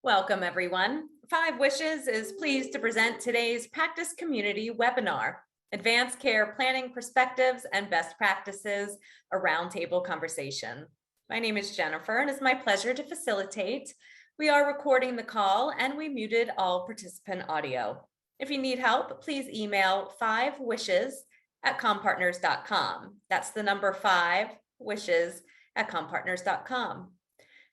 Welcome, everyone. Five Wishes is pleased to present today's Practice Community webinar, Advanced Care Planning Perspectives and Best Practices, a roundtable conversation. My name is Jennifer, and it's my pleasure to facilitate. We are recording the call, and we muted all participant audio. If you need help, please email 5wishes@compartners.com. That's the number 5wishes@compartners.com.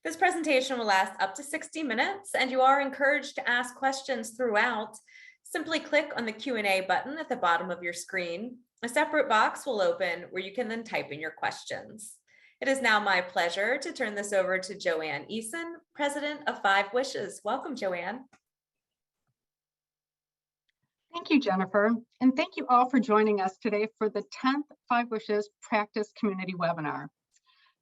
This presentation will last up to 60 minutes, and you are encouraged to ask questions throughout. Simply click on the Q&A button at the bottom of your screen. A separate box will open where you can then type in your questions. It is now my pleasure to turn this over to Joanne Eason, President of Five Wishes. Welcome, Joanne. Thank you, Jennifer, and thank you all for joining us today for the 10th Five Wishes Practice Community webinar.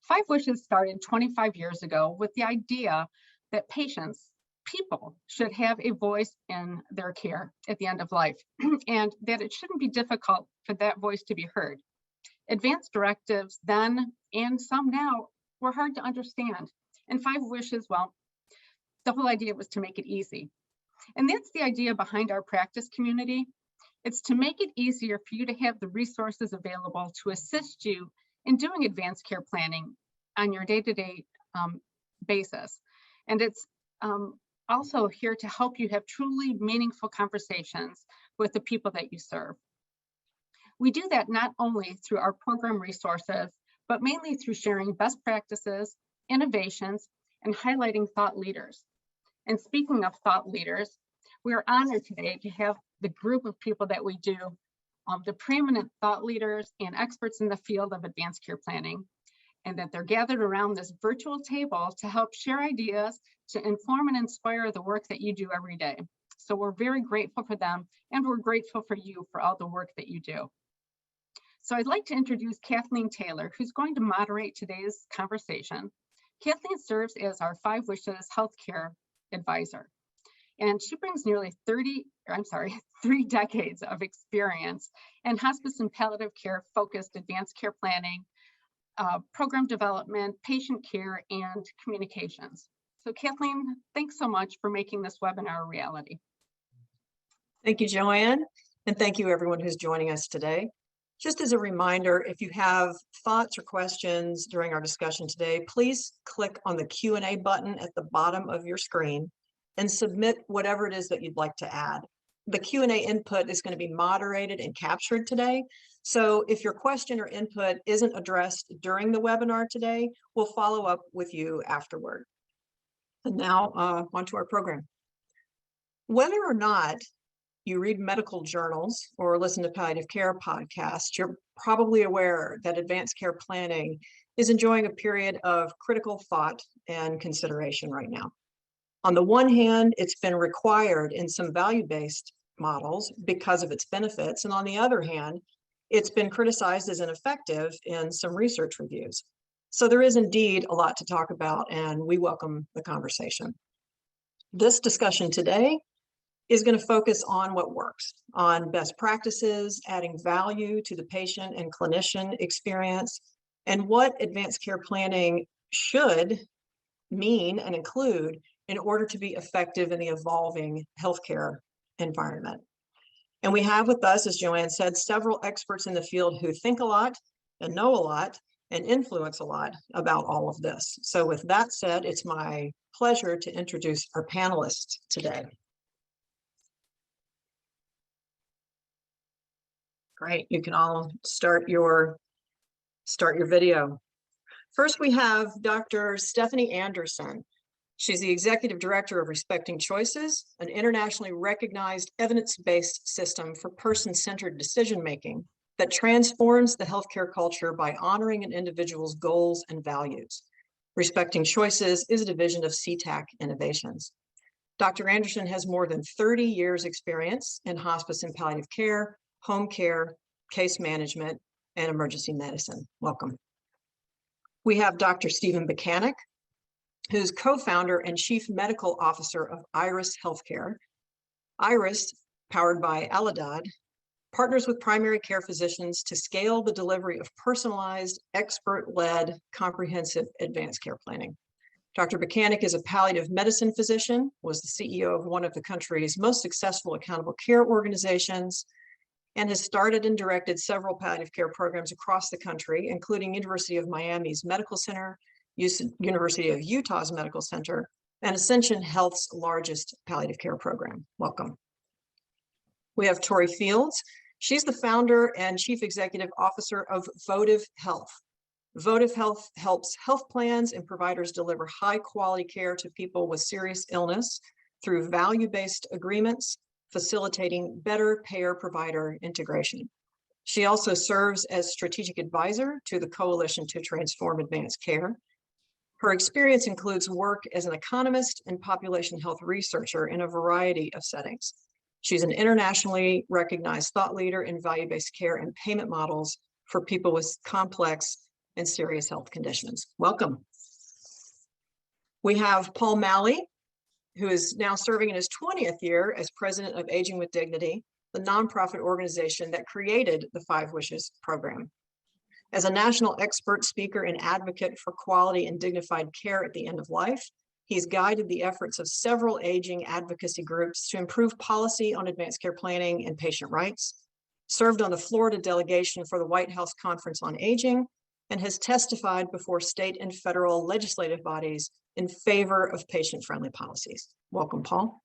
Five Wishes started 25 years ago with the idea that people should have a voice in their care at the end of life, and that it shouldn't be difficult for that voice to be heard. Advanced directives then, and some now, were hard to understand. And Five Wishes, well, the whole idea was to make it easy. And that's the idea behind our practice community. It's to make it easier for you to have the resources available to assist you in doing advanced care planning on your day-to-day basis. And it's also here to help you have truly meaningful conversations with the people that you serve. We do that not only through our program resources, but mainly through sharing best practices, innovations, and highlighting thought leaders. And speaking of thought leaders, we are honored today to have the group of people that we do, the preeminent thought leaders and experts in the field of advanced care planning, and that they're gathered around this virtual table to help share ideas to inform and inspire the work that you do every day. So we're very grateful for them, and we're grateful for you for all the work that you do. So I'd like to introduce Kathleen Taylor, who's going to moderate today's conversation. Kathleen serves as our Five Wishes Healthcare Advisor, and she brings nearly 3 decades of experience in hospice and palliative care focused advanced care planning, program development, patient care, and communications. So Kathleen, thanks so much for making this webinar a reality. Thank you, Joanne, and thank you everyone who's joining us today. Just as a reminder, if you have thoughts or questions during our discussion today, please click on the Q&A button at the bottom of your screen and submit whatever it is that you'd like to add. The Q&A input is going to be moderated and captured today. So if your question or input isn't addressed during the webinar today, we'll follow up with you afterward. And now on to our program. Whether or not you read medical journals or listen to palliative care podcasts, you're probably aware that advanced care planning is enjoying a period of critical thought and consideration right now. On the one hand, it's been required in some value-based models because of its benefits, and on the other hand, it's been criticized as ineffective in some research reviews. So there is indeed a lot to talk about, and we welcome the conversation. This discussion today is going to focus on what works, on best practices, adding value to the patient and clinician experience, and what advanced care planning should mean and include in order to be effective in the evolving healthcare environment. And we have with us, as Joanne said, several experts in the field who think a lot and know a lot and influence a lot about all of this. So with that said, it's my pleasure to introduce our panelists today. Great, you can all start your video. First, we have Dr. Stephanie Anderson. She's the Executive Director of Respecting Choices, an internationally recognized evidence-based system for person-centered decision-making that transforms the healthcare culture by honoring an individual's goals and values. Respecting Choices is a division of CTAC Innovations. Dr. Anderson has more than 30 years experience in hospice and palliative care, home care, case management, and emergency medicine. Welcome. We have Dr. Stephen Buchanan, who's co-founder and chief medical officer of Iris Healthcare. Iris, powered by Aladad, partners with primary care physicians to scale the delivery of personalized, expert-led, comprehensive advanced care planning. Dr. Buchanan is a palliative medicine physician, was the CEO of one of the country's most successful accountable care organizations, and has started and directed several palliative care programs across the country, including University of Miami's Medical Center, University of Utah's Medical Center, and Ascension Health's largest palliative care program. Welcome. We have Tori Fields. She's the founder and chief executive officer of Votive Health. Votive Health helps health plans and providers deliver high quality care to people with serious illness through value-based agreements, facilitating better payer-provider integration. She also serves as strategic advisor to the Coalition to Transform Advanced Care. Her experience includes work as an economist and population health researcher in a variety of settings. She's an internationally recognized thought leader in value-based care and payment models for people with complex and serious health conditions. Welcome. We have Paul Malley, who is now serving in his 20th year as president of Aging with Dignity, the nonprofit organization that created the 5 Wishes program. As a national expert, speaker, and advocate for quality and dignified care at the end of life, he's guided the efforts of several aging advocacy groups to improve policy on advanced care planning and patient rights, served on the Florida delegation for the White House Conference on Aging, and has testified before state and federal legislative bodies in favor of patient-friendly policies. Welcome, Paul.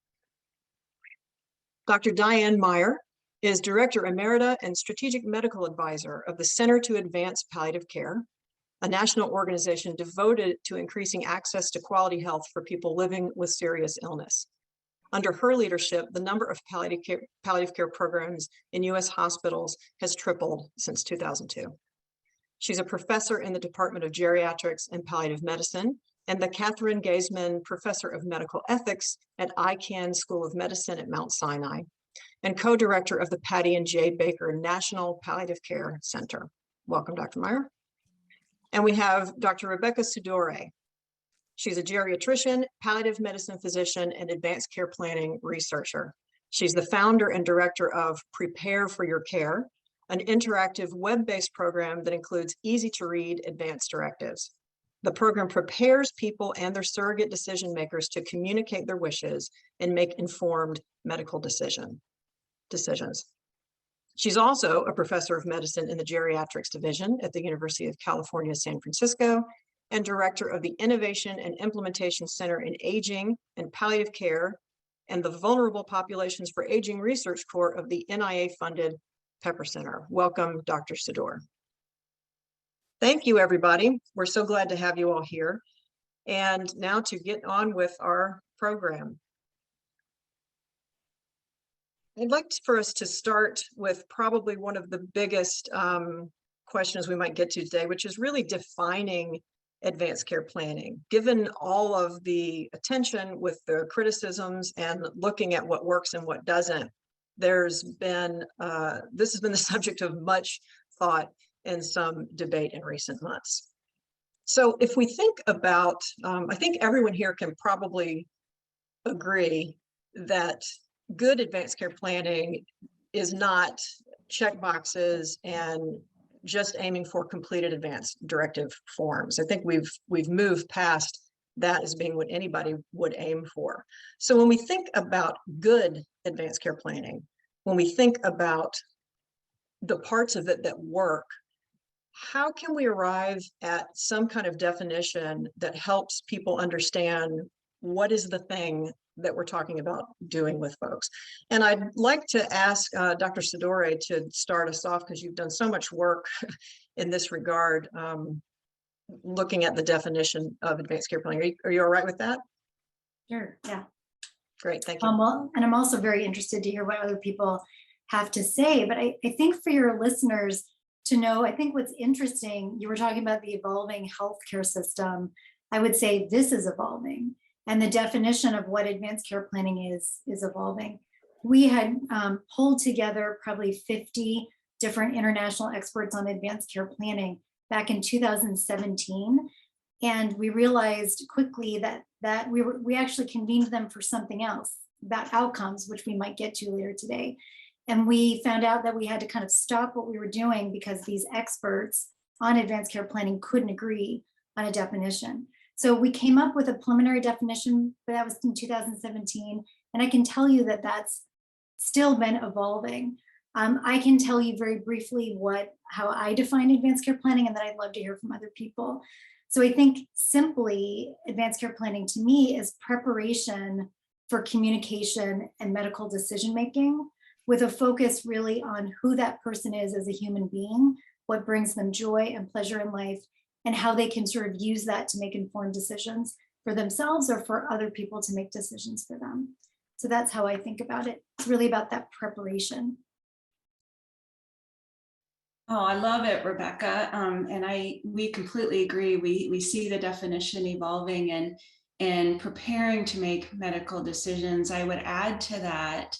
Dr. Diane Meyer is Director Emerita and Strategic Medical Advisor of the Center to Advance Palliative Care, a national organization devoted to increasing access to quality health for people living with serious illness. Under her leadership, the number of palliative care programs in U.S. hospitals has tripled since 2002. She's a professor in the Department of Geriatrics and Palliative Medicine and the Catherine Gaisman Professor of Medical Ethics at ICANN School of Medicine at Mount Sinai, and co-director of the Patty and J. Baker National Palliative Care Center. Welcome, Dr. Meyer. And we have Dr. Rebecca Sudore. She's a geriatrician, palliative medicine physician, and advanced care planning researcher. She's the founder and director of Prepare for Your Care, an interactive web-based program that includes easy-to-read advanced directives. The program prepares people and their surrogate decision makers to communicate their wishes and make informed medical decisions. She's also a professor of medicine in the geriatrics division at the University of California, San Francisco, and director of the Innovation and Implementation Center in Aging and Palliative Care and the Vulnerable Populations for Aging Research Core of the NIA-funded Pepper Center. Welcome, Dr. Sudore. Thank you, everybody. We're so glad to have you all here. And now to get on with our program. I'd like for us to start with probably one of the biggest questions we might get to today, which is really defining advanced care planning. Given all of the attention with the criticisms and looking at what works and what doesn't, there's been, this has been the subject of much thought and some debate in recent months. So if we think about, I think everyone here can probably agree that good advanced care planning is not check boxes and just aiming for completed advanced directive forms. I think we've moved past that as being what anybody would aim for. So when we think about good advanced care planning, when we think about the parts of it that work, how can we arrive at some kind of definition that helps people understand what is the thing that we're talking about doing with folks? And I'd like to ask Dr. Sudore to start us off, because you've done so much work in this regard, looking at the definition of advanced care planning. Are you all right with that? Sure, yeah. Great, thank you. Well, and I'm also very interested to hear what other people have to say, but I think for your listeners to know, I think what's interesting, you were talking about the evolving healthcare system. I would say this is evolving, and the definition of what advanced care planning is evolving. We had pulled together probably 50 different international experts on advanced care planning back in 2017. And we realized quickly that we actually convened them for something else about outcomes, which we might get to later today. And we found out that we had to kind of stop what we were doing because these experts on advanced care planning couldn't agree on a definition. So we came up with a preliminary definition, but that was in 2017. And I can tell you that that's still been evolving. I can tell you very briefly how I define advanced care planning, and then I'd love to hear from other people. So I think simply advanced care planning to me is preparation for communication and medical decision-making, with a focus really on who that person is as a human being, what brings them joy and pleasure in life, and how they can sort of use that to make informed decisions for themselves or for other people to make decisions for them. So that's how I think about it. It's really about that preparation. Oh, I love it, Rebecca. We completely agree. We see the definition evolving and preparing to make medical decisions. I would add to that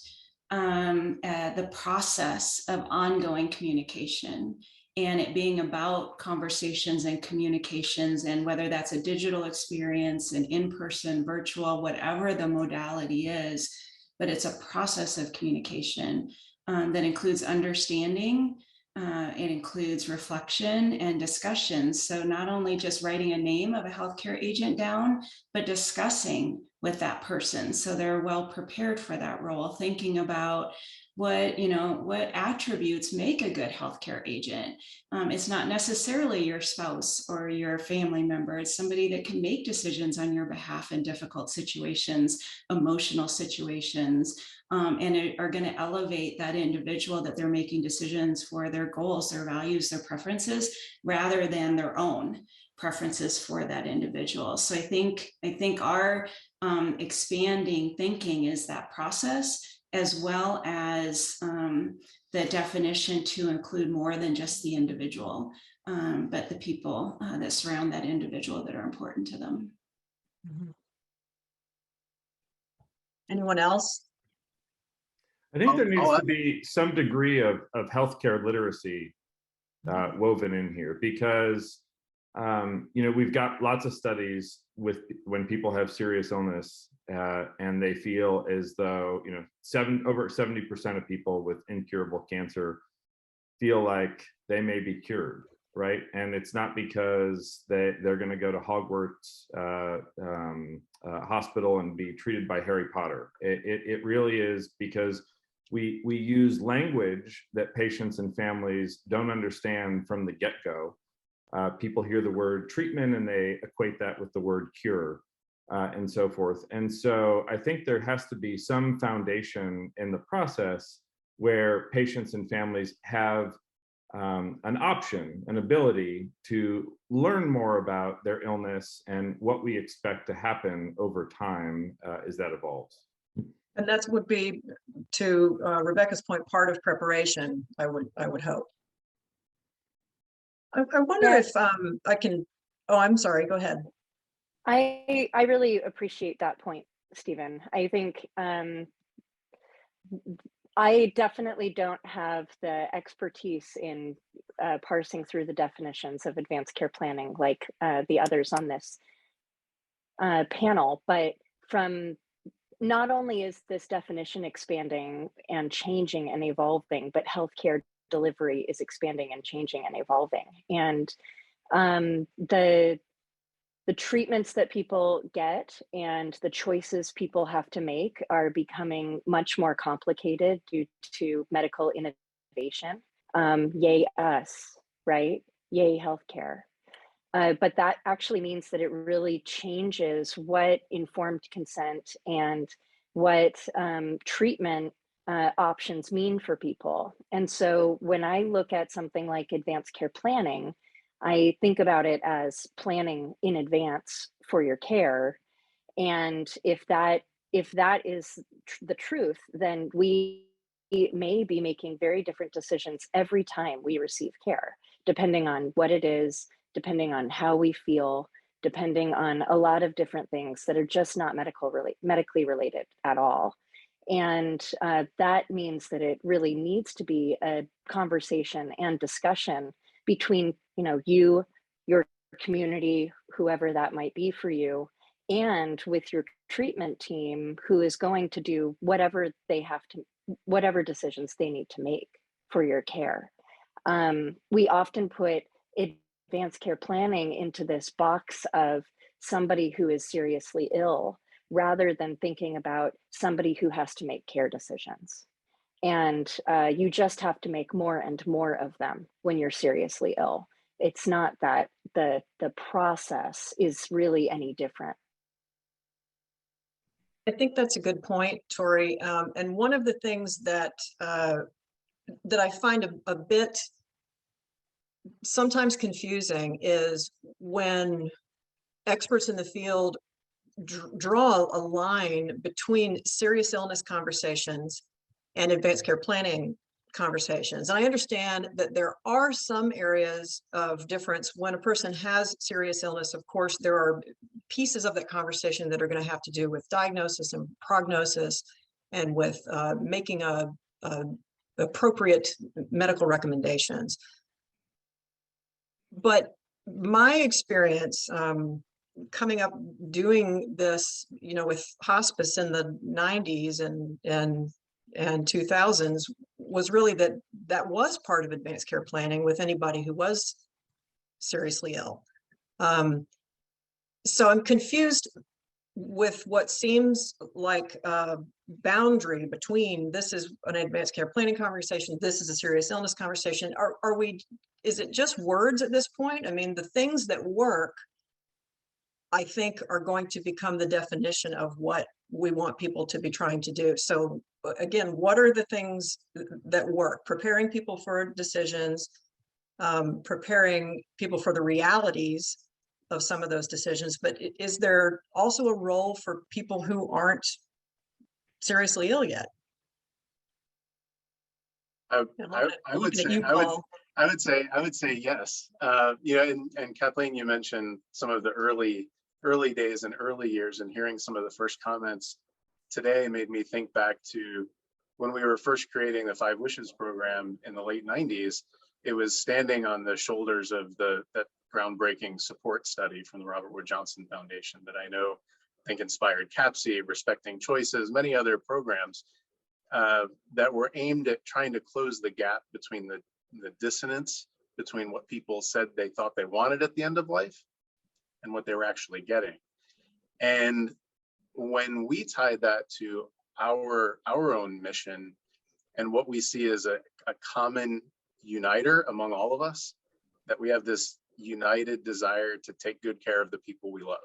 the process of ongoing communication, and it being about conversations and communications, and whether that's a digital experience, an in-person, virtual, whatever the modality is, but it's a process of communication that includes understanding. It includes reflection and discussions. So not only just writing a name of a healthcare agent down, but discussing with that person so they're well prepared for that role, thinking about what attributes make a good healthcare agent. It's not necessarily your spouse or your family member. It's somebody that can make decisions on your behalf in difficult situations, emotional situations, and are going to elevate that individual that they're making decisions for, their goals, their values, their preferences, rather than their own preferences for that individual. So I think our expanding thinking is that process, as well as the definition to include more than just the individual, but the people that surround that individual that are important to them. Mhm. Anyone else? I think there needs to be some degree of healthcare literacy woven in here, because we've got lots of studies with when people have serious illness and they feel as though over 70% of people with incurable cancer feel like they may be cured, right? And it's not because they're going to go to Hogwarts hospital and be treated by Harry Potter. It really is because we use language that patients and families don't understand from the get-go. People hear the word treatment and they equate that with the word cure and so forth. And so I think there has to be some foundation in the process where patients and families have an option, an ability to learn more about their illness and what we expect to happen over time as that evolves. And that would be, to Rebecca's point, part of preparation, I would hope. I wonder if I can, I'm sorry, go ahead. I really appreciate that point, Stephen. I think I definitely don't have the expertise in parsing through the definitions of advanced care planning like the others on this panel, but not only is this definition expanding and changing and evolving, but healthcare delivery is expanding and changing and evolving. And the treatments that people get and the choices people have to make are becoming much more complicated due to medical innovation. Yay us, right? Yay healthcare. But that actually means that it really changes what informed consent and what treatment options mean for people. And so when I look at something like advanced care planning, I think about it as planning in advance for your care. And if that is the truth, then we may be making very different decisions every time we receive care, depending on what it is, depending on how we feel, depending on a lot of different things that are just not medically related at all. And that means that it really needs to be a conversation and discussion between, you, your community, whoever that might be for you, and with your treatment team, who is going to do whatever decisions they need to make for your care. We often put advanced care planning into this box of somebody who is seriously ill, rather than thinking about somebody who has to make care decisions. And you just have to make more and more of them when you're seriously ill. It's not that the process is really any different. I think that's a good point, Tori. And one of the things that that I find a bit sometimes confusing is when experts in the field draw a line between serious illness conversations and advanced care planning conversations. And I understand that there are some areas of difference. When a person has serious illness, of course, there are pieces of that conversation that are going to have to do with diagnosis and prognosis and with making appropriate medical recommendations. But my experience coming up doing this, with hospice in the 90s and 2000s was really that was part of advanced care planning with anybody who was seriously ill. So I'm confused with what seems like a boundary between this is an advanced care planning conversation, this is a serious illness conversation. Is it just words at this point? I mean, the things that work, I think, are going to become the definition of what we want people to be trying to do. So again, what are the things that work? Preparing people for decisions, preparing people for the realities of some of those decisions. But is there also a role for people who aren't seriously ill yet? I would say yes. And Kathleen, you mentioned some of the early days and early years, and hearing some of the first comments today made me think back to when we were first creating the 5 Wishes program in the late 90s. It was standing on the shoulders of that groundbreaking support study from the Robert Wood Johnson Foundation that I think inspired CAPC, Respecting Choices, many other programs that were aimed at trying to close the gap between the dissonance between what people said they thought they wanted at the end of life and what they were actually getting. And when we tied that to our own mission and what we see as a common uniter among all of us, that we have this united desire to take good care of the people we love,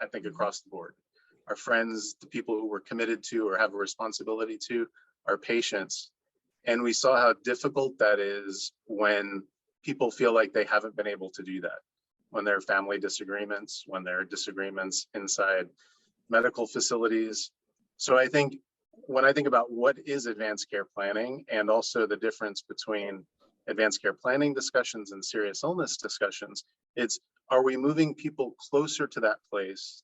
I think across the board. Our friends, the people who we're committed to or have a responsibility to, our patients. And we saw how difficult that is when people feel like they haven't been able to do that, when there are family disagreements, when there are disagreements inside medical facilities. So I think when I think about what is advanced care planning, and also the difference between advanced care planning discussions and serious illness discussions, it's, are we moving people closer to that place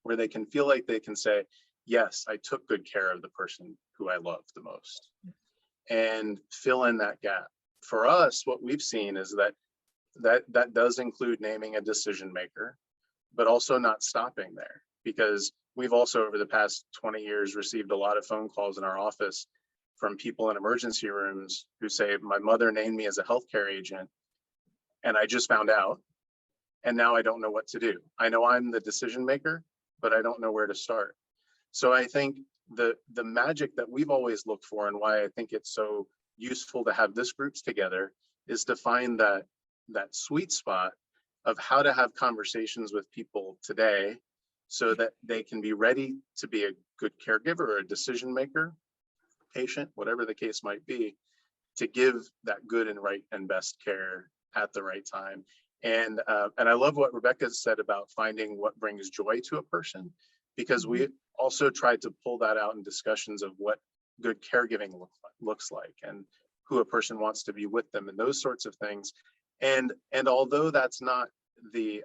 where they can feel like they can say, yes, I took good care of the person who I love the most, and fill in that gap. For us, what we've seen is that does include naming a decision maker, but also not stopping there, because we've also over the past 20 years received a lot of phone calls in our office from people in emergency rooms who say, my mother named me as a healthcare agent and I just found out, and now I don't know what to do. I know I'm the decision maker, but I don't know where to start. So I think the magic that we've always looked for, and why I think it's so useful to have this groups together, is to find that sweet spot of how to have conversations with people today so that they can be ready to be a good caregiver or a decision maker, patient, whatever the case might be, to give that good and right and best care at the right time. And I love what Rebecca said about finding what brings joy to a person, because we also tried to pull that out in discussions of what good caregiving looks like, and who a person wants to be with them, and those sorts of things. And although that's not the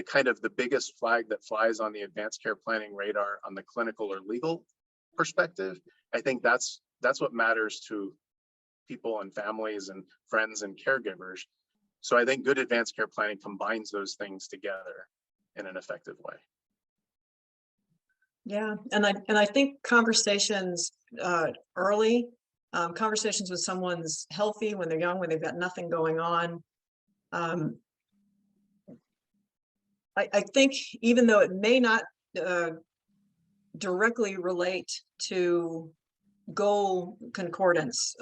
kind of the biggest flag that flies on the advanced care planning radar on the clinical or legal perspective, I think that's what matters to people and families and friends and caregivers. So I think good advanced care planning combines those things together in an effective way. Yeah, and I think conversations early, conversations with someone's healthy, when they're young, when they've got nothing going on, I think even though it may not directly relate to goal concordance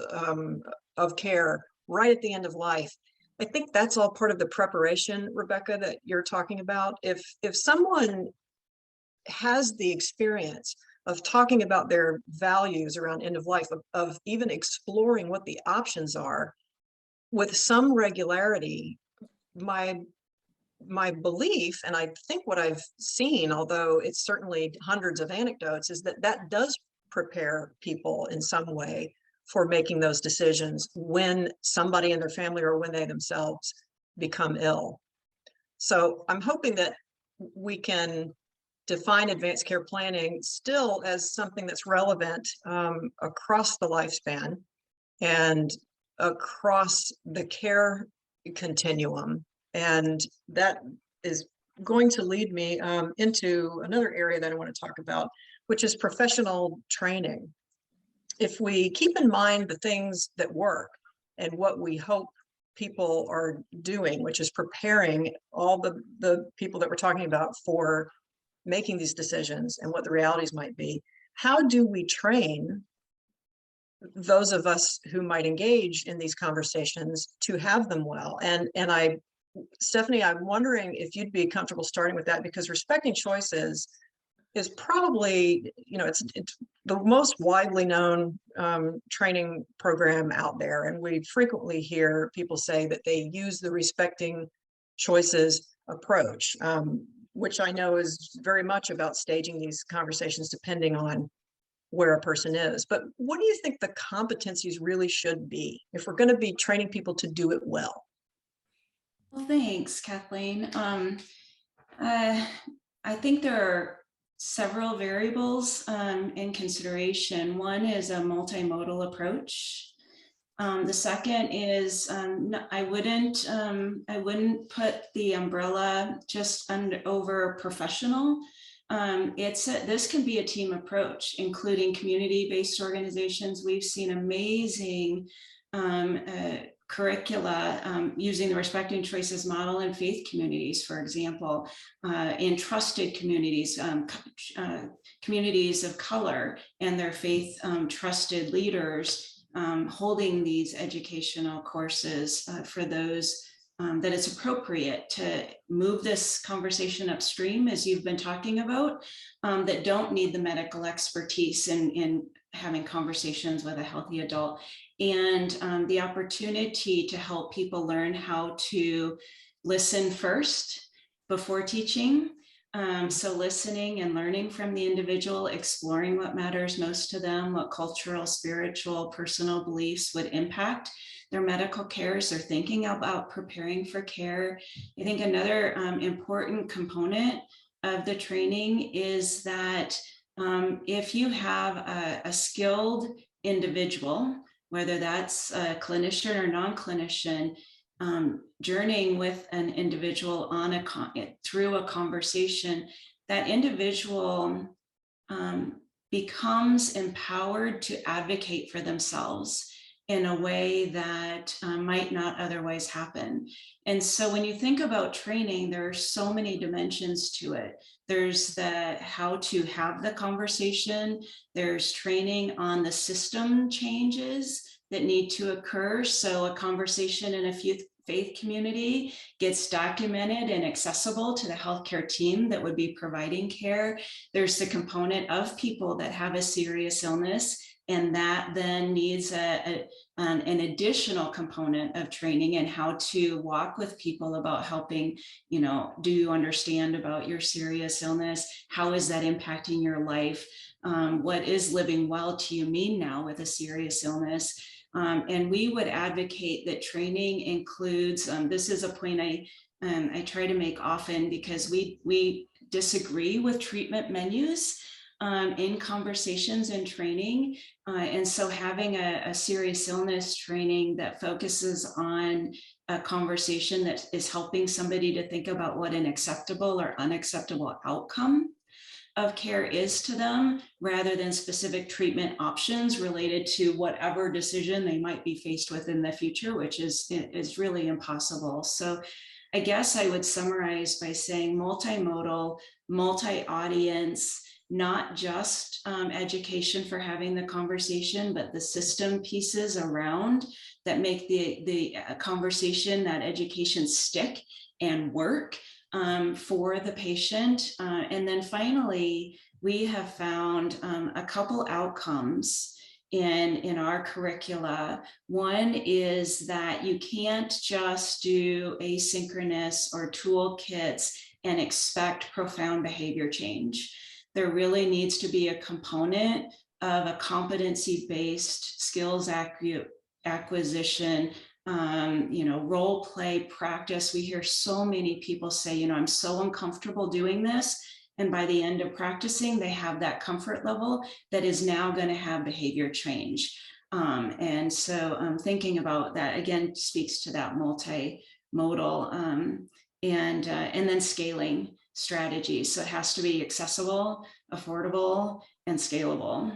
of care right at the end of life, I think that's all part of the preparation, Rebecca, that you're talking about. If someone has the experience of talking about their values around end of life, of even exploring what the options are with some regularity, my belief, and I think what I've seen, although it's certainly hundreds of anecdotes, is that that does prepare people in some way for making those decisions when somebody in their family or when they themselves become ill. So I'm hoping that we can define advanced care planning still as something that's relevant across the lifespan and across the care continuum. And that is going to lead me into another area that I want to talk about, which is professional training. If we keep in mind the things that work and what we hope people are doing, which is preparing all the people that we're talking about for making these decisions and what the realities might be, how do we train those of us who might engage in these conversations to have them well? And Stephanie, I'm wondering if you'd be comfortable starting with that, because respecting choices is probably, it's the most widely known training program out there. And we frequently hear people say that they use the respecting choices approach, which I know is very much about staging these conversations depending on where a person is. But what do you think the competencies really should be if we're going to be training people to do it well? Well, thanks, Kathleen. I think there are several variables in consideration. One is a multimodal approach. The second is I wouldn't put the umbrella just over professional. This can be a team approach, including community-based organizations. We've seen amazing curricula using the Respecting Choices model in faith communities, for example, in trusted communities, communities of color and their faith trusted leaders holding these educational courses for those that it's appropriate to move this conversation upstream, as you've been talking about, that don't need the medical expertise in having conversations with a healthy adult, and the opportunity to help people learn how to listen first before teaching. So listening and learning from the individual, exploring what matters most to them, what cultural, spiritual, personal beliefs would impact their medical care as they're thinking about preparing for care. I think another important component of the training is that if you have a skilled individual, whether that's a clinician or non-clinician, journeying with an individual on through a conversation, that individual becomes empowered to advocate for themselves in a way that might not otherwise happen. And so when you think about training, there are so many dimensions to it. There's the how to have the conversation. There's training on the system changes that need to occur. So a conversation in a faith community gets documented and accessible to the healthcare team that would be providing care. There's the component of people that have a serious illness, and that then needs an additional component of training and how to walk with people about helping, do you understand about your serious illness? How is that impacting your life? What is living well to you mean now with a serious illness? And we would advocate that training includes, this is a point I try to make often, because we disagree with treatment menus in conversations and training. And so having a serious illness training that focuses on a conversation that is helping somebody to think about what an acceptable or unacceptable outcome of care is to them, rather than specific treatment options related to whatever decision they might be faced with in the future, which is really impossible. So I guess I would summarize by saying multimodal, multi-audience, not just education for having the conversation, but the system pieces around that make the conversation, that education stick and work for the patient. And then finally, we have found a couple outcomes in our curricula. One is that you can't just do asynchronous or toolkits and expect profound behavior change. There really needs to be a component of a competency-based skills acquisition, role play practice. We hear so many people say, I'm so uncomfortable doing this. And by the end of practicing, they have that comfort level that is now going to have behavior change. And so thinking about that, again, speaks to that multimodal and then scaling strategies. So it has to be accessible, affordable, and scalable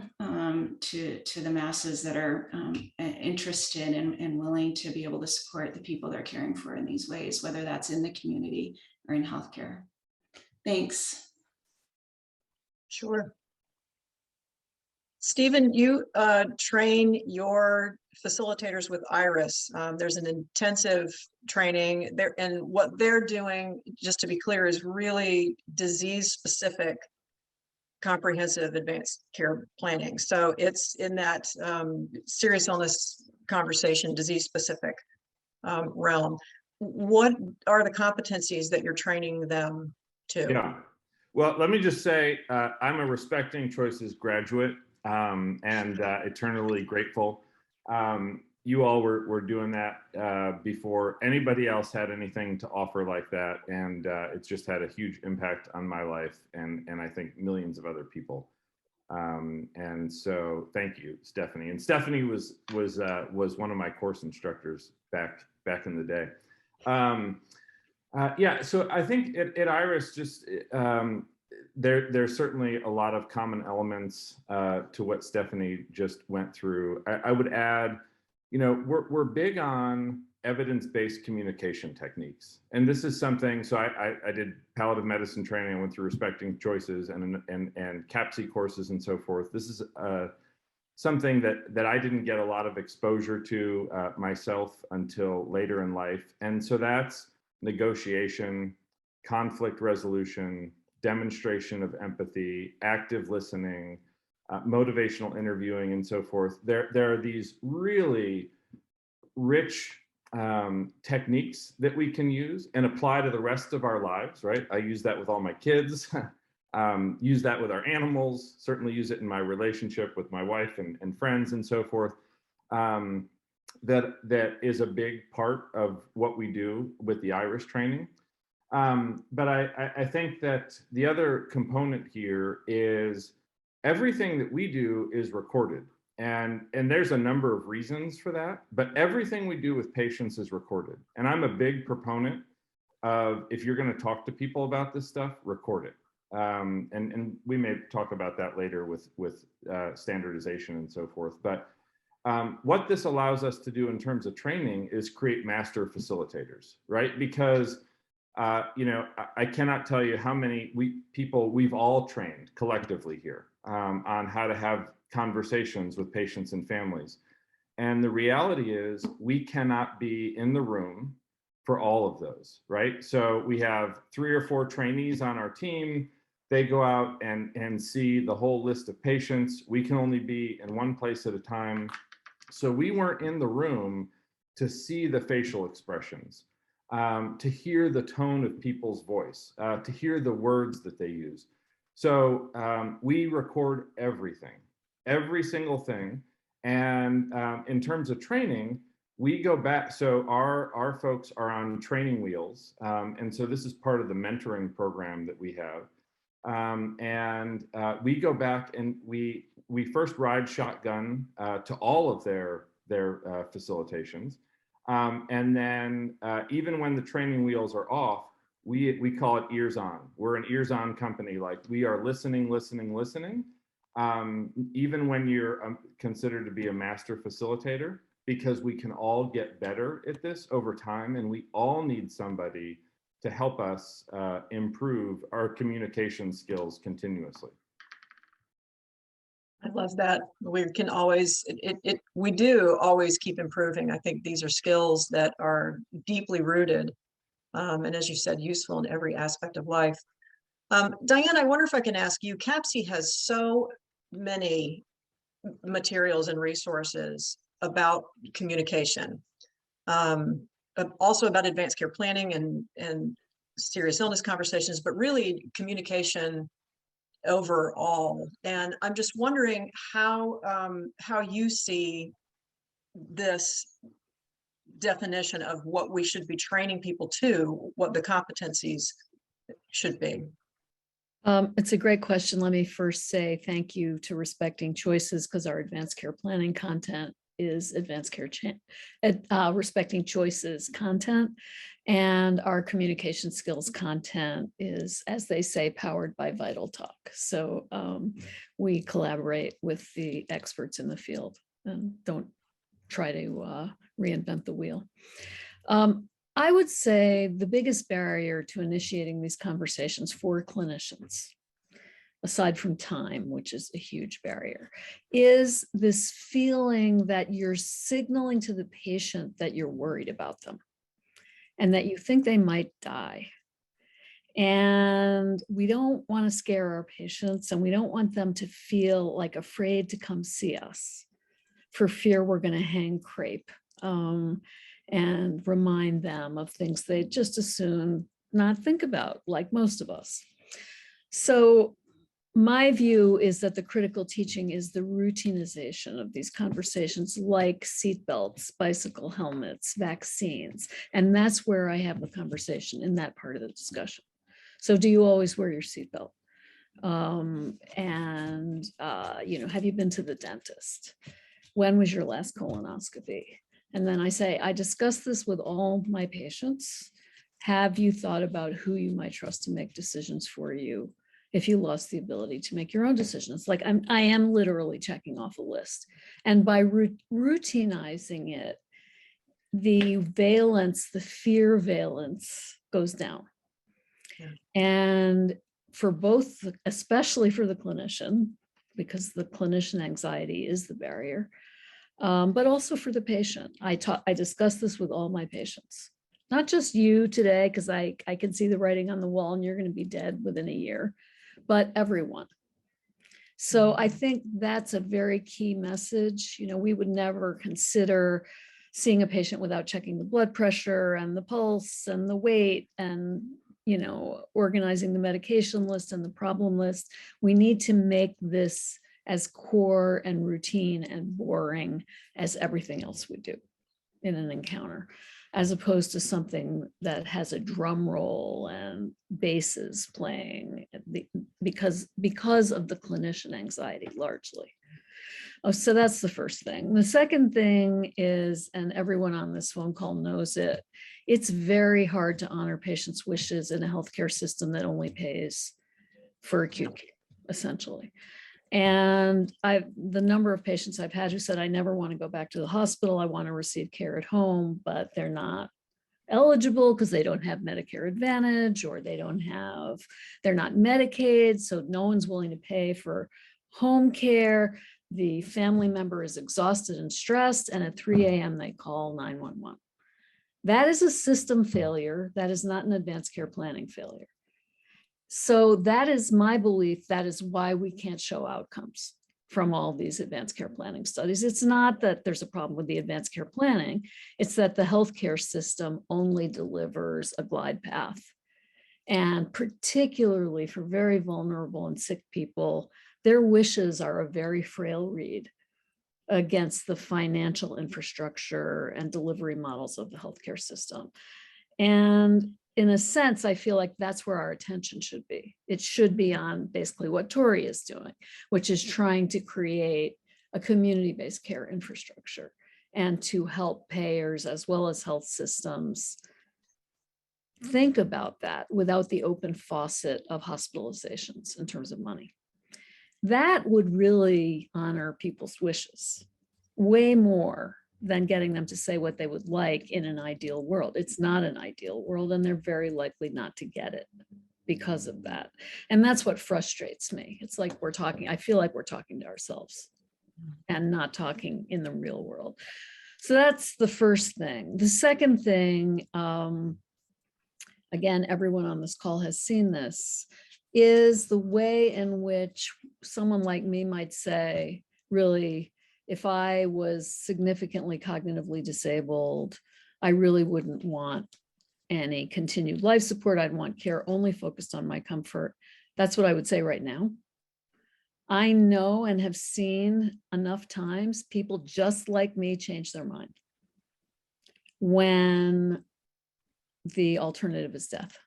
to the masses that are interested and willing to be able to support the people they're caring for in these ways, whether that's in the community or in healthcare. Thanks. Sure. Stephen, you train your facilitators with IRIS. There's an intensive training there, and what they're doing, just to be clear, is really disease-specific comprehensive advanced care planning. So it's in that serious illness conversation, disease-specific realm. What are the competencies that you're training them to? Yeah. Well, let me just say, I'm a Respecting Choices graduate and eternally grateful. You all were doing that before anybody else had anything to offer like that. And it's just had a huge impact on my life and I think millions of other people. And so thank you, Stephanie. And Stephanie was one of my course instructors back in the day. Yeah, so I think at IRIS, just there's certainly a lot of common elements to what Stephanie just went through. I would add, we're big on evidence-based communication techniques, and this is something. So I did palliative medicine training. I went through Respecting Choices and CAPC courses and so forth. This is something that I didn't get a lot of exposure to myself until later in life, and so that's negotiation, conflict resolution, demonstration of empathy, active listening, motivational interviewing, and so forth. There are these really rich techniques that we can use and apply to the rest of our lives, right? I use that with all my kids, use that with our animals, certainly use it in my relationship with my wife and friends and so forth. That is a big part of what we do with the IRIS training. But I think that the other component here is everything that we do is recorded. And there's a number of reasons for that, but everything we do with patients is recorded. And I'm a big proponent of, if you're going to talk to people about this stuff, record it. And we may talk about that later with standardization and so forth. But what this allows us to do in terms of training is create master facilitators, right? Because I cannot tell you how many people we've all trained collectively here on how to have conversations with patients and families. And the reality is we cannot be in the room for all of those, right? So we have 3 or 4 trainees on our team. They go out and see the whole list of patients. We can only be in one place at a time. So we weren't in the room to see the facial expressions, to hear the tone of people's voice, to hear the words that they use. So we record everything, every single thing. And in terms of training, we go back. So our folks are on training wheels. And so this is part of the mentoring program that we have. And we go back and we first ride shotgun to all of their facilitations. And then even when the training wheels are off, we call it ears on. We're an ears on company. Like, we are listening. Even when you're considered to be a master facilitator, because we can all get better at this over time. And we all need somebody to help us improve our communication skills continuously. I love that. We can always, we do always keep improving. I think these are skills that are deeply rooted. And as you said, useful in every aspect of life. Diane, I wonder if I can ask you, CAPC has so many materials and resources about communication, but also about advanced care planning and serious illness conversations, but really communication overall. And I'm just wondering how you see this definition of what we should be training people to, what the competencies should be. It's a great question. Let me first say thank you to Respecting Choices, because our advanced care planning content is advanced care Respecting Choices content, and our communication skills content is, as they say, powered by Vital Talk. So we collaborate with the experts in the field and don't try to reinvent the wheel. I would say the biggest barrier to initiating these conversations for clinicians, aside from time, which is a huge barrier, is this feeling that you're signaling to the patient that you're worried about them and that you think they might die. And we don't want to scare our patients, and we don't want them to feel like afraid to come see us for fear we're going to hang crepe. And remind them of things they just as soon not think about, like most of us. So my view is that the critical teaching is the routinization of these conversations, like seatbelts, bicycle helmets, vaccines. And that's where I have the conversation, in that part of the discussion. So do you always wear your seatbelt? Have you been to the dentist? When was your last colonoscopy? And then I say, I discuss this with all my patients. Have you thought about who you might trust to make decisions for you if you lost the ability to make your own decisions? Like I am literally checking off a list. And by routinizing it, the valence, the fear valence goes down. Yeah. And for both, especially for the clinician, because the clinician anxiety is the barrier, but also for the patient. I discuss this with all my patients, not just you today, because I can see the writing on the wall and you're going to be dead within a year, but everyone. So I think that's a very key message. We would never consider seeing a patient without checking the blood pressure and the pulse and the weight and, organizing the medication list and the problem list. We need to make this as core and routine and boring as everything else we do in an encounter, as opposed to something that has a drum roll and basses playing because of the clinician anxiety largely. Oh, so that's the first thing. The second thing is, and everyone on this phone call knows it, it's very hard to honor patients' wishes in a healthcare system that only pays for acute care, essentially. And the number of patients I've had who said, I never want to go back to the hospital, I want to receive care at home, but they're not eligible because they don't have Medicare Advantage, or they're not Medicaid, so no one's willing to pay for home care. The family member is exhausted and stressed, and at 3 a.m. they call 911. That is a system failure. That is not an advanced care planning failure. So that is my belief. That is why we can't show outcomes from all these advanced care planning studies. It's not that there's a problem with the advanced care planning. It's that the healthcare system only delivers a glide path. And particularly for very vulnerable and sick people, their wishes are a very frail reed against the financial infrastructure and delivery models of the healthcare system. And in a sense, I feel like that's where our attention should be. It should be on basically what Tori is doing, which is trying to create a community-based care infrastructure and to help payers as well as health systems think about that without the open faucet of hospitalizations in terms of money. That would really honor people's wishes way more than getting them to say what they would like in an ideal world. It's not an ideal world, and they're very likely not to get it because of that. And that's what frustrates me. It's like I feel like we're talking to ourselves and not talking in the real world. So that's the first thing. The second thing, again, everyone on this call has seen this, is the way in which someone like me might say, really, if I was significantly cognitively disabled, I really wouldn't want any continued life support. I'd want care only focused on my comfort. That's what I would say right now. I know and have seen enough times people just like me change their mind when the alternative is death.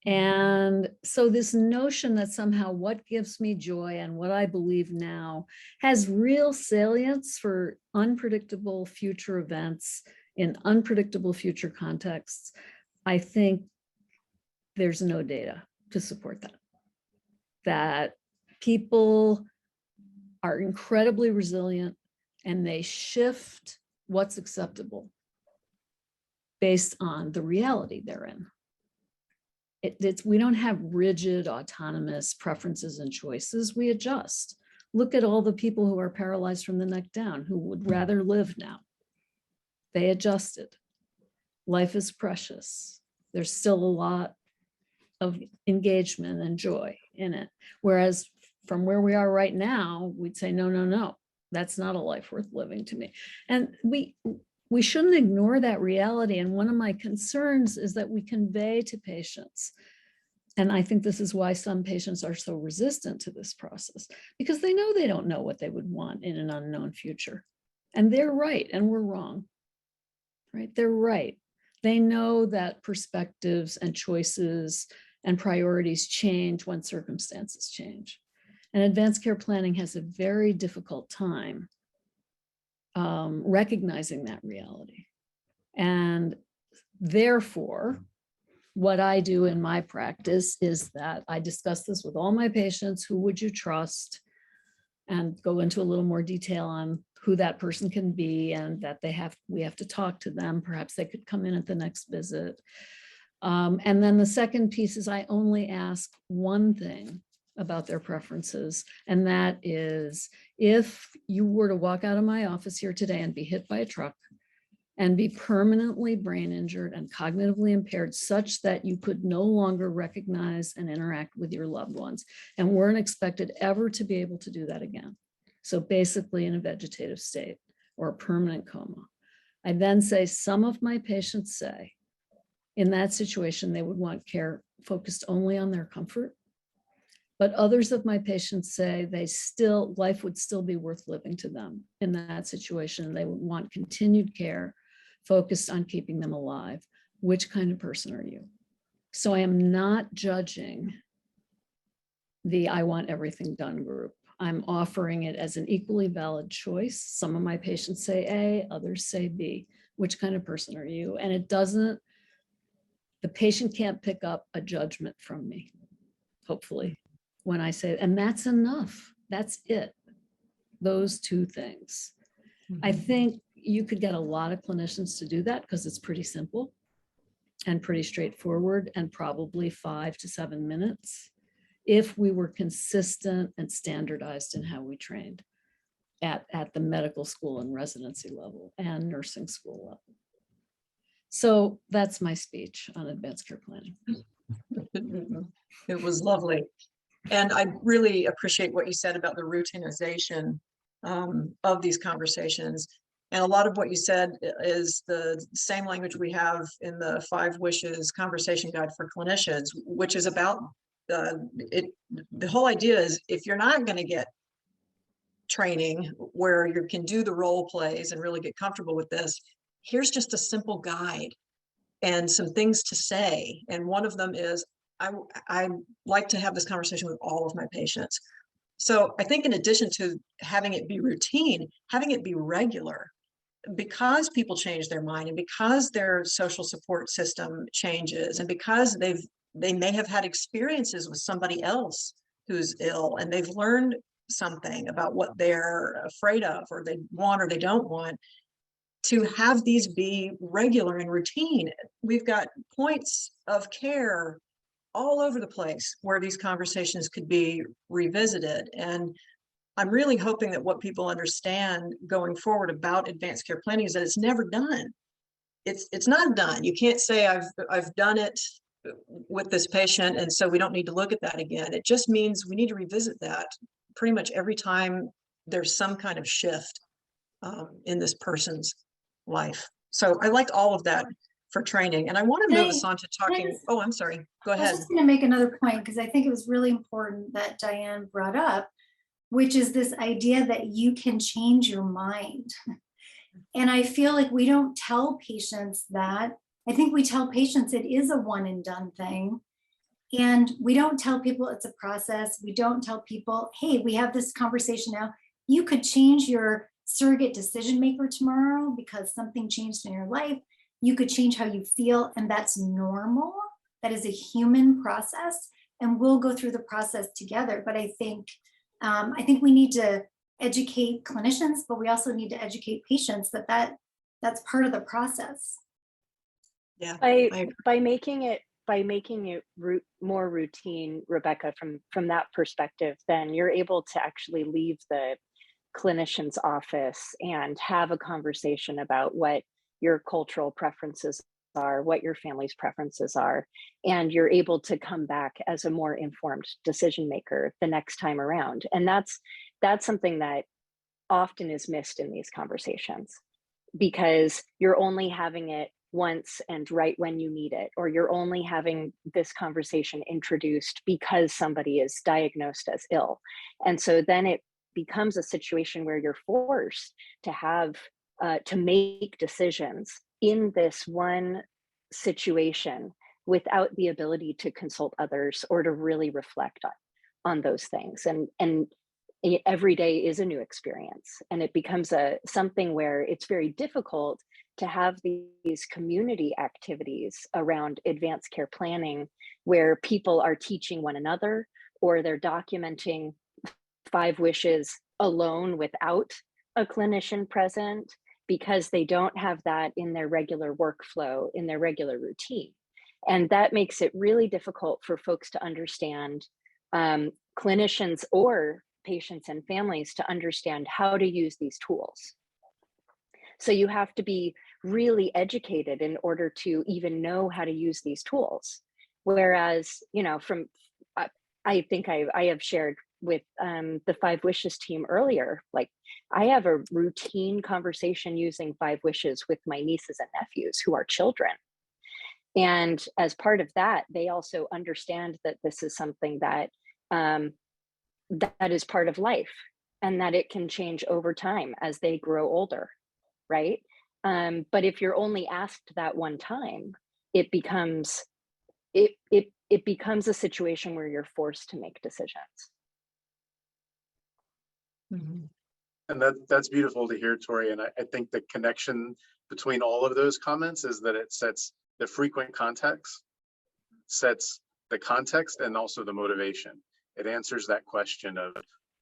And so this notion that somehow what gives me joy and what I believe now has real salience for unpredictable future events in unpredictable future contexts, I think there's no data to support that. That people are incredibly resilient and they shift what's acceptable based on the reality they're in. We don't have rigid autonomous preferences and choices. We adjust. Look at all the people who are paralyzed from the neck down who would rather live now. They adjusted. Life is precious. There's still a lot of engagement and joy in it. Whereas from where we are right now, we'd say, no, no, no, that's not a life worth living to me. And we shouldn't ignore that reality. And one of my concerns is that we convey to patients, and I think this is why some patients are so resistant to this process, because they know they don't know what they would want in an unknown future. And they're right, and we're wrong, right? They're right. They know that perspectives and choices and priorities change when circumstances change. And advanced care planning has a very difficult time recognizing that reality. And therefore, what I do in my practice is that I discuss this with all my patients. Who would you trust? And go into a little more detail on who that person can be, and that we have to talk to them. Perhaps they could come in at the next visit. And then the second piece is I only ask one thing about their preferences. And that is, if you were to walk out of my office here today and be hit by a truck and be permanently brain injured and cognitively impaired such that you could no longer recognize and interact with your loved ones and weren't expected ever to be able to do that again. So basically in a vegetative state or a permanent coma. I then say some of my patients say in that situation, they would want care focused only on their comfort. But others of my patients say life would still be worth living to them in that situation. They would want continued care focused on keeping them alive. Which kind of person are you? So I am not judging the I want everything done group. I'm offering it as an equally valid choice. Some of my patients say A, others say B. Which kind of person are you? And the patient can't pick up a judgment from me, hopefully. When I say, and that's enough, that's it, those two things. I think you could get a lot of clinicians to do that because it's pretty simple and pretty straightforward and probably 5 to 7 minutes if we were consistent and standardized in how we trained at the medical school and residency level and nursing school level. So that's my speech on advanced care planning. It was lovely. And I really appreciate what you said about the routinization of these conversations. And a lot of what you said is the same language we have in the 5 Wishes conversation guide for clinicians, which is about the whole idea is if you're not going to get training where you can do the role plays and really get comfortable with this, here's just a simple guide and some things to say. And one of them is, I like to have this conversation with all of my patients. So I think in addition to having it be routine, having it be regular, because people change their mind and because their social support system changes and because they may have had experiences with somebody else who's ill and they've learned something about what they're afraid of, or they want or they don't want, to have these be regular and routine. We've got points of care all over the place where these conversations could be revisited. And I'm really hoping that what people understand going forward about advanced care planning is that it's never done. It's not done. You can't say I've done it with this patient, and so we don't need to look at that again. It just means we need to revisit that pretty much every time there's some kind of shift in this person's life. So I liked all of that for training, and I want to move us on to talking. Oh, I'm sorry. Go I was ahead. just going to make another point, because I think it was really important that Diane brought up, which is this idea that you can change your mind. And I feel like we don't tell patients that. I think we tell patients it is a one and done thing. And we don't tell people it's a process. We don't tell people, hey, we have this conversation now. You could change your surrogate decision maker tomorrow because something changed in your life. You could change how you feel, and that's normal. That is a human process, and we'll go through the process together. But I think we need to educate clinicians, but we also need to educate patients that that's part of the process. Yeah. By making it more routine, Rebecca, from that perspective, then you're able to actually leave the clinician's office and have a conversation about what your cultural preferences are, what your family's preferences are, and you're able to come back as a more informed decision maker the next time around. And that's something that often is missed in these conversations, because you're only having it once and right when you need it, or you're only having this conversation introduced because somebody is diagnosed as ill. And so then it becomes a situation where you're forced to have to make decisions in this one situation without the ability to consult others or to really reflect on those things. And every day is a new experience, and it becomes something where it's very difficult to have these community activities around advanced care planning where people are teaching one another, or they're documenting 5 wishes alone without a clinician present, because they don't have that in their regular workflow, in their regular routine. And that makes it really difficult for folks to understand, clinicians or patients and families to understand how to use these tools. So you have to be really educated in order to even know how to use these tools. Whereas, I think I have shared with the 5 Wishes team earlier, like I have a routine conversation using 5 Wishes with my nieces and nephews who are children. And as part of that, they also understand that this is something that that is part of life, and that it can change over time as they grow older, right? But if you're only asked that one time, it becomes a situation where you're forced to make decisions. Mhm. And that's beautiful to hear, Tori. And I think the connection between all of those comments is that it sets the frequent context, sets the context, and also the motivation. It answers that question of,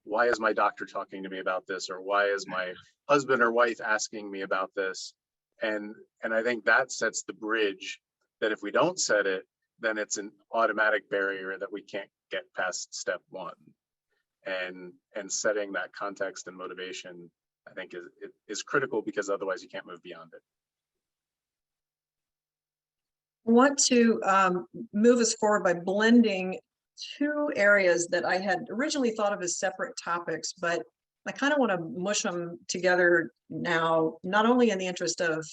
why is my doctor talking to me about this? Or why is my husband or wife asking me about this? And I think that sets the bridge that if we don't set it, then it's an automatic barrier that we can't get past step 1. And setting that context and motivation, I think is critical, because otherwise you can't move beyond it. I want to move us forward by blending 2 areas that I had originally thought of as separate topics, but I kind of want to mush them together now, not only in the interest of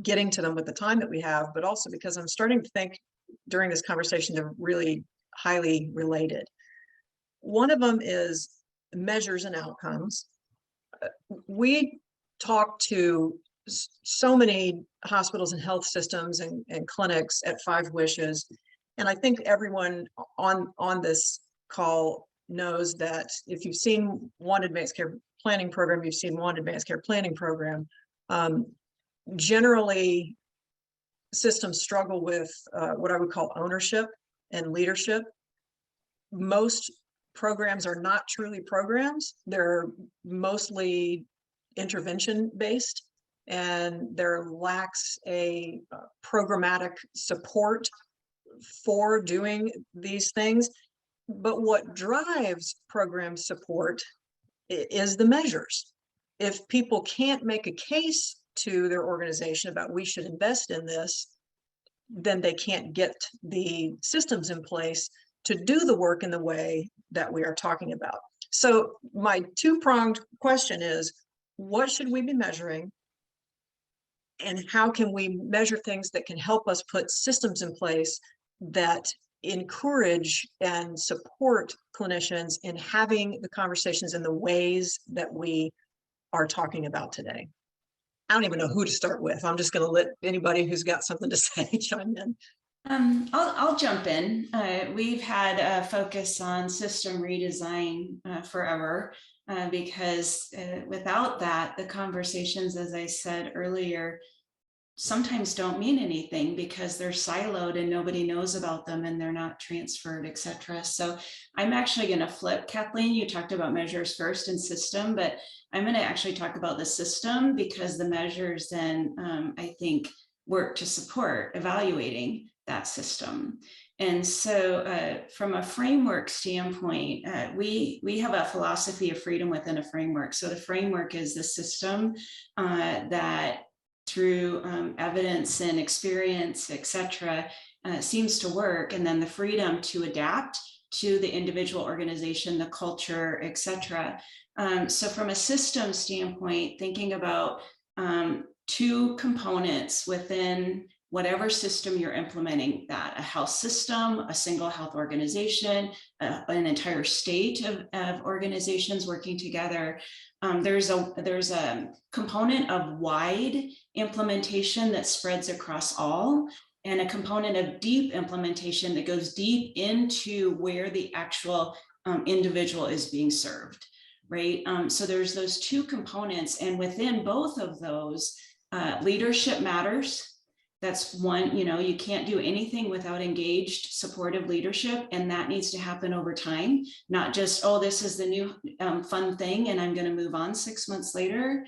getting to them with the time that we have, but also because I'm starting to think during this conversation they're really highly related. One of them is measures and outcomes. We talk to so many hospitals and health systems and clinics at 5 Wishes. And I think everyone on this call knows that if you've seen one advanced care planning program, you've seen one advanced care planning program. Generally, systems struggle with what I would call ownership and leadership. Most programs are not truly programs. They're mostly intervention based, and there lacks a programmatic support for doing these things. But what drives program support is the measures. If people can't make a case to their organization about we should invest in this, then they can't get the systems in place to do the work in the way that we are talking about. So my two-pronged question is, what should we be measuring? And how can we measure things that can help us put systems in place that encourage and support clinicians in having the conversations in the ways that we are talking about today? I don't even know who to start with. I'm just going to let anybody who's got something to say chime in. I'll jump in. We've had a focus on system redesign forever, because without that, the conversations, as I said earlier, sometimes don't mean anything because they're siloed and nobody knows about them and they're not transferred, etc. So I'm actually going to flip. Kathleen, you talked about measures first and system, but I'm going to actually talk about the system because the measures then I think work to support evaluating that system. And so from a framework standpoint, we have a philosophy of freedom within a framework. So the framework is the system that through evidence and experience, etc., seems to work, and then the freedom to adapt to the individual organization, the culture, etc. So from a system standpoint, thinking about two components within whatever system you're implementing, that a health system, a single health organization, an entire state of organizations working together. There's a component of wide implementation that spreads across all, and a component of deep implementation that goes deep into where the actual individual is being served, right? So there's those two components, and within both of those, leadership matters. That's one, you can't do anything without engaged, supportive leadership, and that needs to happen over time, not just, oh, this is the new fun thing and I'm going to move on 6 months later.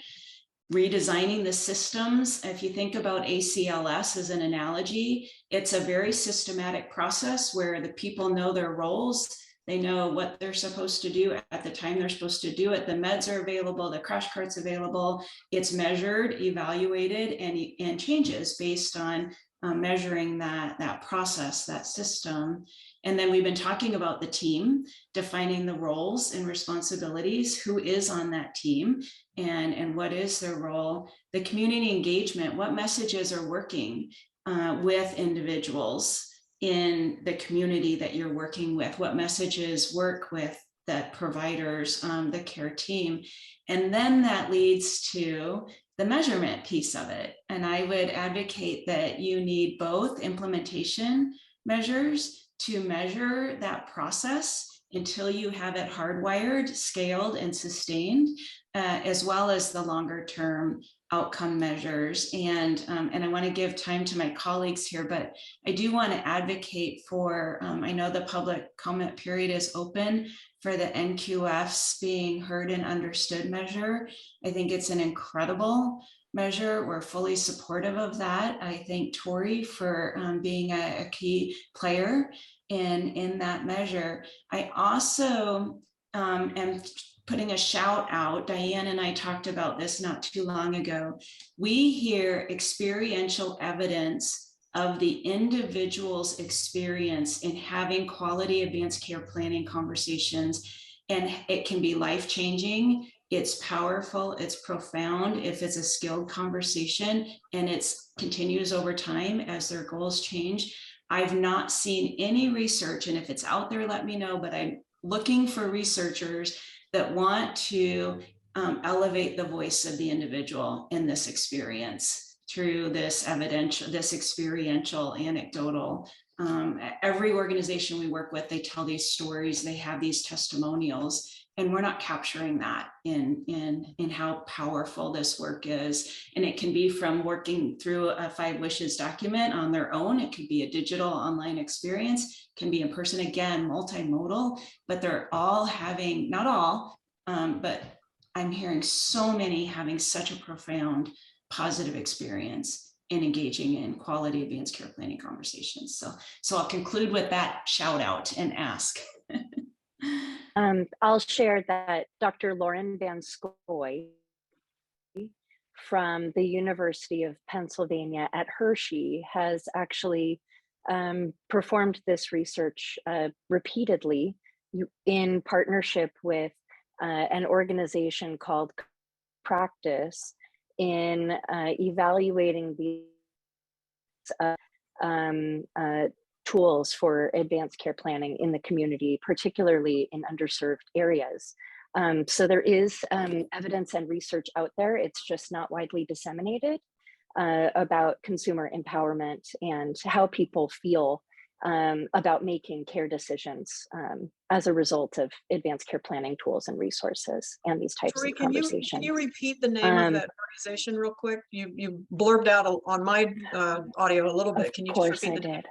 Redesigning the systems, if you think about ACLS as an analogy, it's a very systematic process where the people know their roles. They know what they're supposed to do at the time they're supposed to do it. The meds are available, the crash cart's available. It's measured, evaluated, and changes based on measuring that process, that system. And then we've been talking about the team, defining the roles and responsibilities, who is on that team, and what is their role. The community engagement, what messages are working with individuals in the community that you're working with, what messages work with the providers, the care team. And then that leads to the measurement piece of it. And I would advocate that you need both implementation measures to measure that process until you have it hardwired, scaled, and sustained, as well as the longer term outcome measures. And I want to give time to my colleagues here, but I do want to advocate for, I know the public comment period is open for the NQFs being heard and understood measure. I think it's an incredible measure. We're fully supportive of that. I thank Tori for being a key player in that measure. I also am putting a shout out. Diane and I talked about this not too long ago. We hear experiential evidence of the individual's experience in having quality advanced care planning conversations, and it can be life-changing. It's powerful, it's profound if it's a skilled conversation, and it continues over time as their goals change. I've not seen any research, and if it's out there, let me know, but I'm looking for researchers that want to elevate the voice of the individual in this experience through this evidential, this experiential, anecdotal Every organization we work with, they tell these stories, they have these testimonials, and we're not capturing that in how powerful this work is. And it can be from working through a 5 Wishes document on their own. It could be a digital online experience, it can be in person, again, multimodal, but they're all having, not all, but I'm hearing so many having such a profound positive experience in engaging in quality advanced care planning conversations. So I'll conclude with that shout out and ask. I'll share that Dr. Lauren Van Scoy from the University of Pennsylvania at Hershey has actually performed this research repeatedly in partnership with an organization called Practice in evaluating these tools for advanced care planning in the community, particularly in underserved areas. So there is evidence and research out there. It's just not widely disseminated about consumer empowerment and how people feel about making care decisions as a result of advanced care planning tools and resources and these types Tori, of can conversations. you repeat the name of that organization real quick? You blurbed out on my audio a little bit. Can you just repeat the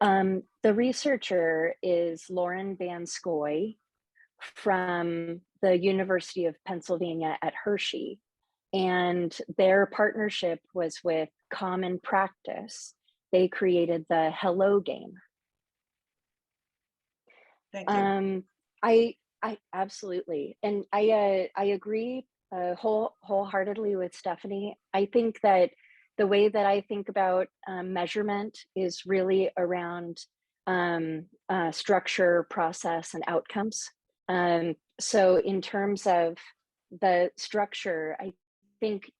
name? The researcher is Lauren Van Scoy from the University of Pennsylvania at Hershey, and their partnership was with Common Practice. They created the Hello game. Thank you. I absolutely, and I agree wholeheartedly with Stephanie. I think that the way that I think about measurement is really around structure, process, and outcomes. So in terms of the structure, I think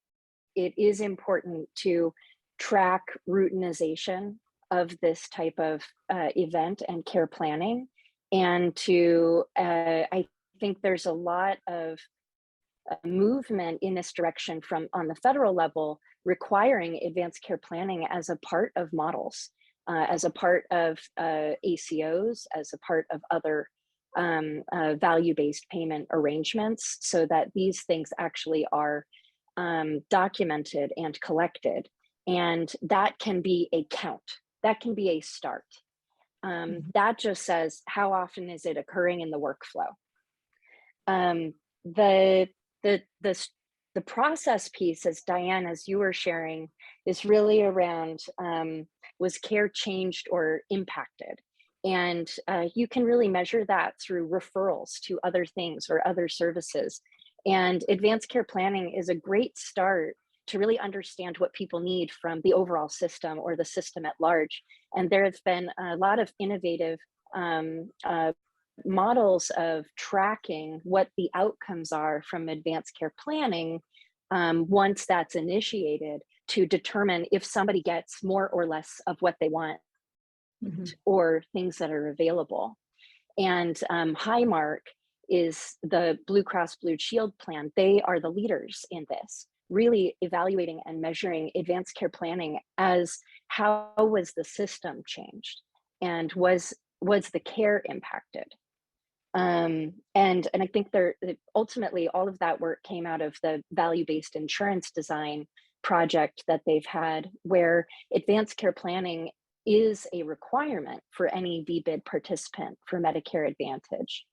it is important to track routinization of this type of event and care planning. And to, I think there's a lot of movement in this direction from on the federal level, requiring advanced care planning as a part of models, as a part of ACOs, as a part of other value-based payment arrangements, so that these things actually are documented and collected. And that can be a count, that can be a start. That just says, how often is it occurring in the workflow? The process piece, as Diane, as you were sharing, is really around, was care changed or impacted? And you can really measure that through referrals to other things or other services. And advanced care planning is a great start to really understand what people need from the overall system or the system at large. And there have been a lot of innovative models of tracking what the outcomes are from advanced care planning once that's initiated, to determine if somebody gets more or less of what they want or things that are available. And Highmark is the Blue Cross Blue Shield plan. They are the leaders in this, really evaluating and measuring advanced care planning as how was the system changed and was the care impacted. And I think ultimately all of that work came out of the value-based insurance design project that they've had, where advanced care planning is a requirement for any VBID participant for Medicare Advantage.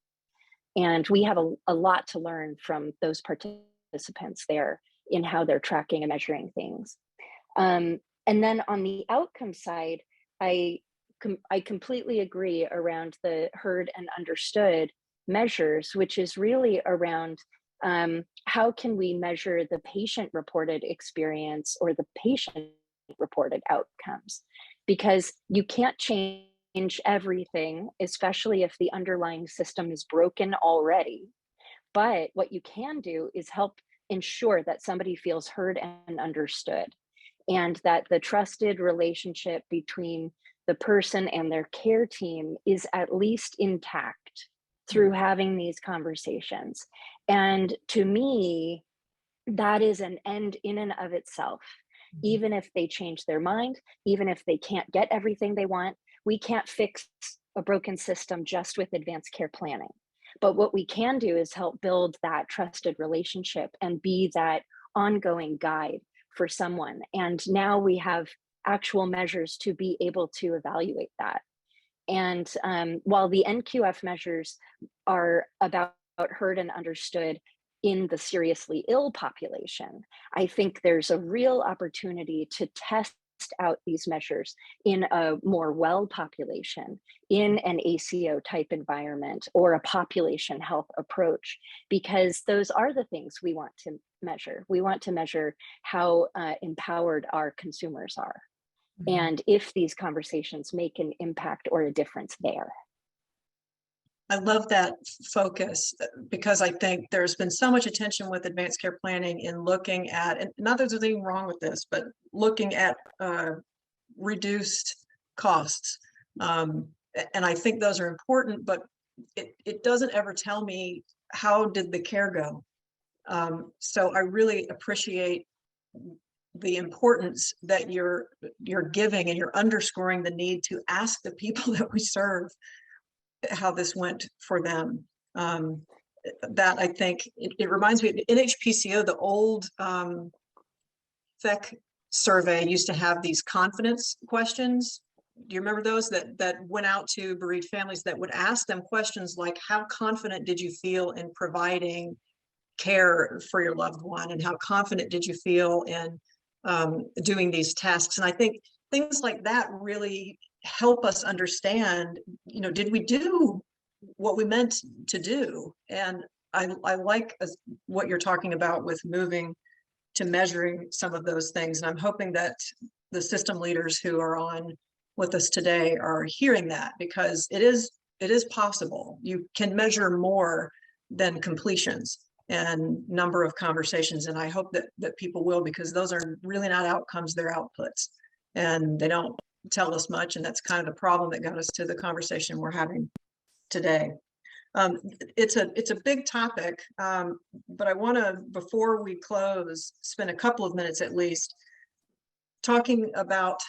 And we have a lot to learn from those participants there in how they're tracking and measuring things. And then on the outcome side, I completely agree around the heard and understood measures, which is really around how can we measure the patient-reported experience or the patient-reported outcomes? Because you can't change everything, especially if the underlying system is broken already. But what you can do is help ensure that somebody feels heard and understood, and that the trusted relationship between the person and their care team is at least intact through having these conversations. And to me, that is an end in and of itself. Even if they change their mind, even if they can't get everything they want, We can't fix a broken system just with advanced care planning. But what we can do is help build that trusted relationship and be that ongoing guide for someone. And now we have actual measures to be able to evaluate that. And while the NQF measures are about heard and understood in the seriously ill population, I think there's a real opportunity to test out these measures in a more well population, in an ACO type environment, or a population health approach, because those are the things we want to measure. We want to measure how empowered our consumers are, and if these conversations make an impact or a difference there. I love that focus, because I think there's been so much attention with advanced care planning in looking at, and not that there's anything wrong with this, but looking at reduced costs. And I think those are important, but it doesn't ever tell me how did the care go. So I really appreciate the importance that you're giving, and you're underscoring the need to ask the people that we serve how this went for them. That I think it reminds me of NHPCO, the old FEC survey used to have these confidence questions. Do you remember those that went out to bereaved families that would ask them questions like, how confident did you feel in providing care for your loved one? And how confident did you feel in doing these tasks? And I think things like that really help us understand, did we do what we meant to do? And I like what you're talking about with moving to measuring some of those things. And I'm hoping that the system leaders who are on with us today are hearing that, because it is possible. You can measure more than completions and number of conversations. And I hope that people will, because those are really not outcomes, they're outputs. And they don't tell us much. And that's kind of the problem that got us to the conversation we're having today. It's a big topic, but I want to, before we close, spend a couple of minutes at least talking about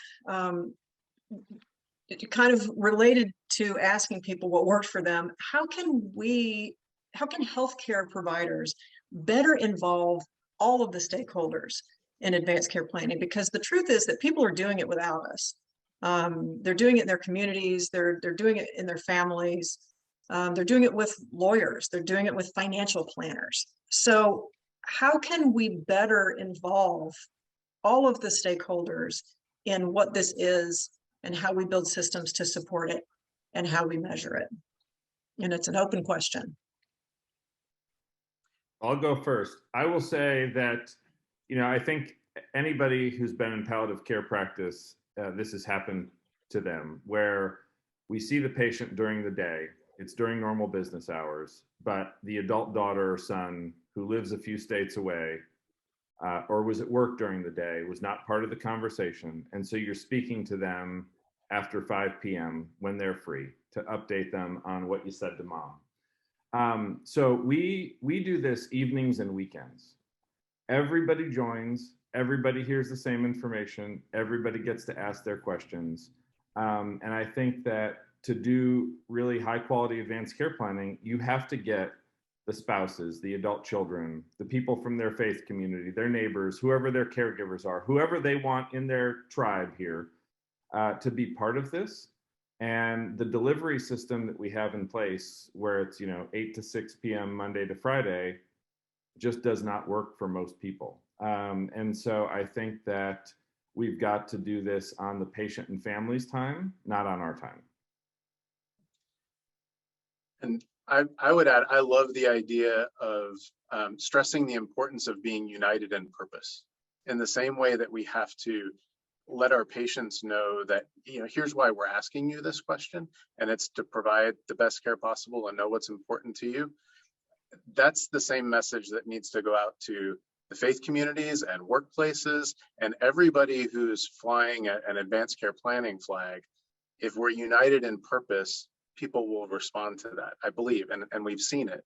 kind of related to asking people what worked for them. How can healthcare providers better involve all of the stakeholders in advanced care planning? Because the truth is that people are doing it without us. They're doing it in their communities. They're doing it in their families. They're doing it with lawyers. They're doing it with financial planners. So how can we better involve all of the stakeholders in what this is, and how we build systems to support it, and how we measure it? And it's an open question. I'll go first. I will say that, I think anybody who's been in palliative care practice, this has happened to them, where we see the patient during the day. It's during normal business hours, but the adult daughter or son who lives a few states away or was at work during the day was not part of the conversation. And so you're speaking to them after 5 p.m. when they're free to update them on what you said to mom. So we do this evenings and weekends. Everybody joins, everybody hears the same information, everybody gets to ask their questions. And I think that to do really high quality advanced care planning, you have to get the spouses, the adult children, the people from their faith community, their neighbors, whoever their caregivers are, whoever they want in their tribe here to be part of this. And the delivery system that we have in place, where it's 8 to 6 p.m. Monday to Friday, just does not work for most people. And so I think that we've got to do this on the patient and family's time, not on our time. And I would add, I love the idea of stressing the importance of being united in purpose, in the same way that we have to let our patients know that, here's why we're asking you this question, and it's to provide the best care possible and know what's important to you. That's the same message that needs to go out to the faith communities and workplaces and everybody who's flying an advanced care planning flag. If we're united in purpose, people will respond to that, I believe, and we've seen it.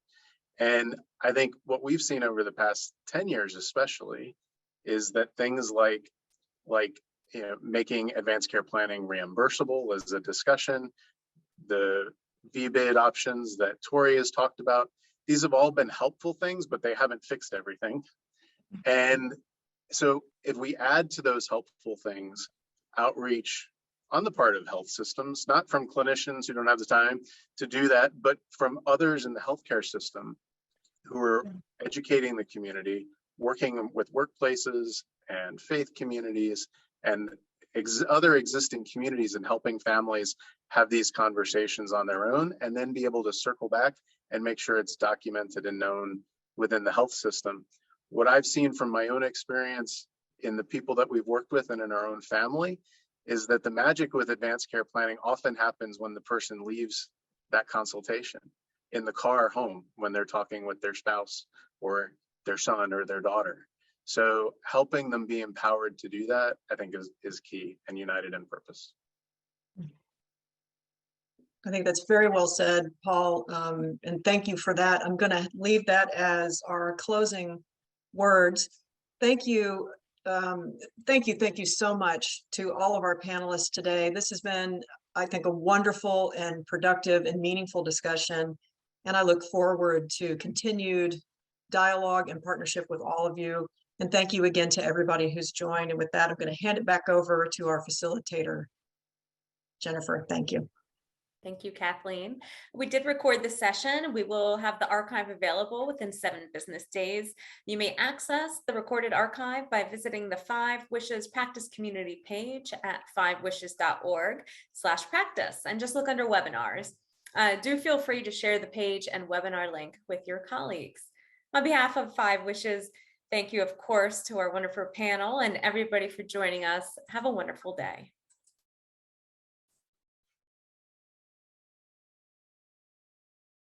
And I think what we've seen over the past 10 years especially is that things like making advanced care planning reimbursable is a discussion. The VBID options that Tori has talked about, these have all been helpful things, but they haven't fixed everything. And so if we add to those helpful things, outreach on the part of health systems, not from clinicians who don't have the time to do that, but from others in the healthcare system who are educating the community, working with workplaces and faith communities and other existing communities, and helping families have these conversations on their own, and then be able to circle back and make sure it's documented and known within the health system. What I've seen from my own experience in the people that we've worked with and in our own family is that the magic with advanced care planning often happens when the person leaves that consultation in the car home, when they're talking with their spouse or their son or their daughter. So helping them be empowered to do that, I think is key, and united in purpose. I think that's very well said, Paul, and thank you for that. I'm going to leave that as our closing words. Thank you. Thank you so much to all of our panelists today. This has been, I think, a wonderful and productive and meaningful discussion, and I look forward to continued dialogue and partnership with all of you. And thank you again to everybody who's joined. And with that, I'm going to hand it back over to our facilitator, Jennifer. Thank you. Thank you, Kathleen. We did record this session. We will have the archive available within 7 business days. You may access the recorded archive by visiting the 5 Wishes Practice Community page at 5wishes.org/practice, and just look under webinars. Do feel free to share the page and webinar link with your colleagues. On behalf of 5 Wishes, thank you, of course, to our wonderful panel and everybody for joining us. Have a wonderful day.